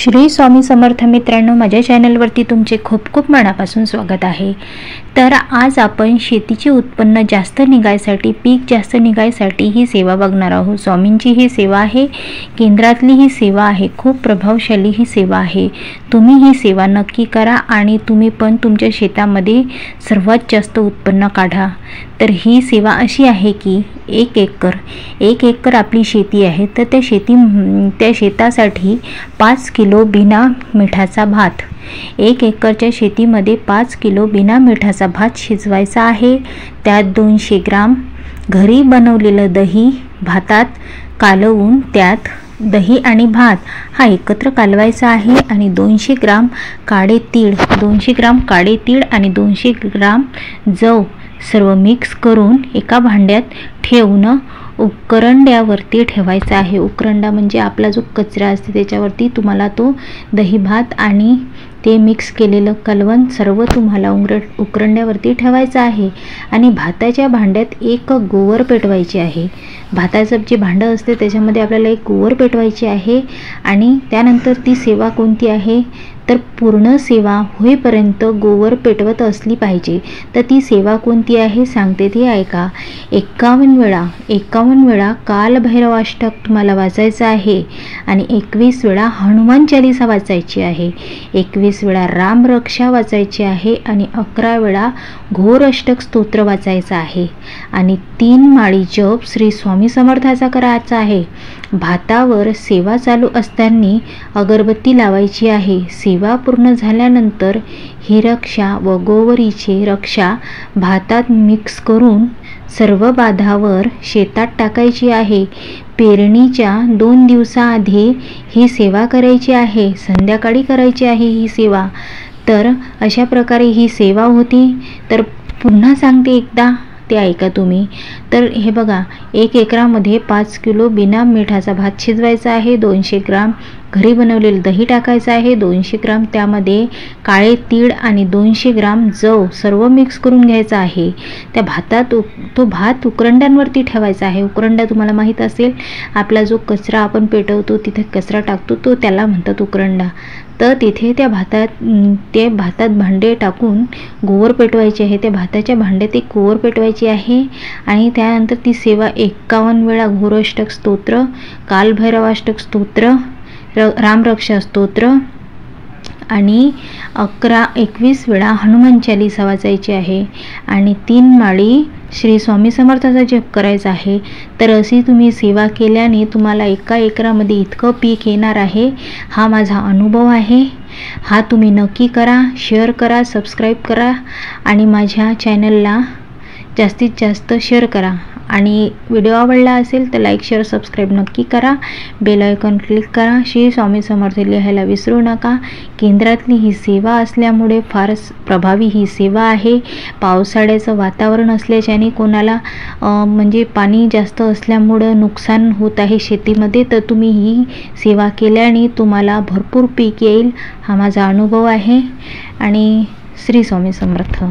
श्री स्वामी समर्थ मित्रांनो, माझ्या चॅनलवरती तुमचे खूप खूप मनापासून स्वागत आहे। तर आज आपण शेतीचे उत्पन्न जास्त निघायसाठी, पीक जास्त निघायसाठी ही सेवा बघणार आहोत। स्वामींची ही सेवा आहे, केंद्रातली ही सेवा आहे, खूप प्रभावशाली ही सेवा आहे। तुम्ही ही सेवा नक्की करा आणि तुम्ही पण तुमच्या शेतामध्ये सर्वात जास्त उत्पन्न काढा। तर ही सेवा अशी आहे की एक एकर आपली शेती आहे, तर त्या शेतासाठी 5 किलो बिना मिठाचा भात, 1 एकरच्या शेतीमध्ये 5 किलो बिना मिठाचा भात शिजवायचा आहे। त्यात 200 ग्राम घरी बनवलेलं दही भातात कालवून, त्यात दही आणि भात हा एकत्र कालवायचा आहे आणि 200 ग्राम काळे तीळ आणि 200 ग्राम जव सर्व मिक्स करून एका भांड्यात ठेवून उकरंड्यावरती ठेवायचा आहे। उकरंडा म्हणजे आपला जो कचरा असते त्याच्यावरती तुम्हाला तो दही भात आणि ते मिक्स केलेलं कलवण सर्व तुम्हाला उकरंड्यावरती ठेवायचं आहे आणि भाताच्या भांड्यात एक गोवर पेटवायची आहे। भाताचं जे भांडं असते त्याच्यामध्ये आपल्याला एक गोवर पेटवायची आहे आणि त्यानंतर ती सेवा कोणती आहे तर पूर्ण सेवा होईपर्यंत गोवर पेटवत असली पाहिजे। तर ती सेवा कोणती आहे सांगते ती ऐका। 51 वेळा काल भैरवाष्टक तुम्हाला वाचायचं आहे आणि 21 वेळा हनुमान चालीसा वाचायची आहे, 21 वेळा राम रक्षा वाचायची आहे आणि 11 वेळा घोर अष्टक स्तोत्र वाचायचं आहे आणि 3 माळी जप श्री स्वामी समर्थाचा करायचा आहे। भातावर सेवा चालू असताना अगरबत्ती लावायची आहे। सेवा पूर्ण झाल्यानंतर ही रक्षा व गोवरीची रक्षा भातात मिक्स करून सर्व बाधावर शेतात टाकायची आहे। पेरणीच्या 2 दिवसाआधी ही सेवा करायची आहे, संध्याकाळी करायची आहे ही सेवा। तर अशा प्रकारे ही सेवा होती। तर पुन्हा सांगते एकदा, ते ऐका तुम्ही। तर हे बघा, 1 एकरामध्ये 5 किलो बिना मिठाचा भात शिजवायचा आहे, 200 ग्राम घरी बनवलेलं दही टाकायचं आहे, 200 ग्राम त्यामध्ये काळे तीळ आणि 200 ग्राम जव सर्व मिक्स करून घ्यायचं आहे। त्या भातात तो भात उकरंड्यांवरती ठेवायचा आहे। उकरंडा तुम्हाला माहीत असेल, आपला जो कचरा आपण पेटवतो तिथे कचरा टाकतो तो त्याला म्हणतात उकरंडा। तर तिथे त्या भातात भांडे टाकून गोवर पेटवायचे आहे, त्या भाताच्या भांड्यात एक गोवर पेटवायची आहे आणि त्यानंतर ती सेवा 51 वेळा घोराष्टक स्तोत्र, कालभैरवाष्टक स्तोत्र, रामरक्षा स्तोत्र आणि 21 वेळा हनुमान चालीसा वाचायची आहे आणि 3 माळी श्री स्वामी समर्थाचा जप करायचा आहे। तर अशी तुम्ही सेवा केल्याने तुम्हाला 1 एकरामध्ये इतकं पीक येणार आहे। हा माझा अनुभव आहे, हा तुम्ही नक्की करा, शेअर करा, सबस्क्राईब करा आणि माझ्या चॅनलला जास्तीत जास्त शेअर करा आणि व्हिडिओ आवडला असेल तर लाईक, शेअर, सबस्क्राईब नक्की करा, बेल आयकॉन क्लिक करा, श्री स्वामी समर्थ लिहायला विसरू नका। केंद्रातली ही सेवा असल्यामुळे फारच प्रभावी ही सेवा आहे। पावसाळ्याचं वातावरण असल्याच्याने कोणाला म्हणजे पाणी जास्त असल्यामुळं नुकसान होत आहे शेतीमध्ये, तर तुम्ही ही सेवा केल्याने तुम्हाला भरपूर पीक येईल, हा माझा अनुभव आहे आणि श्री स्वामी समर्थ।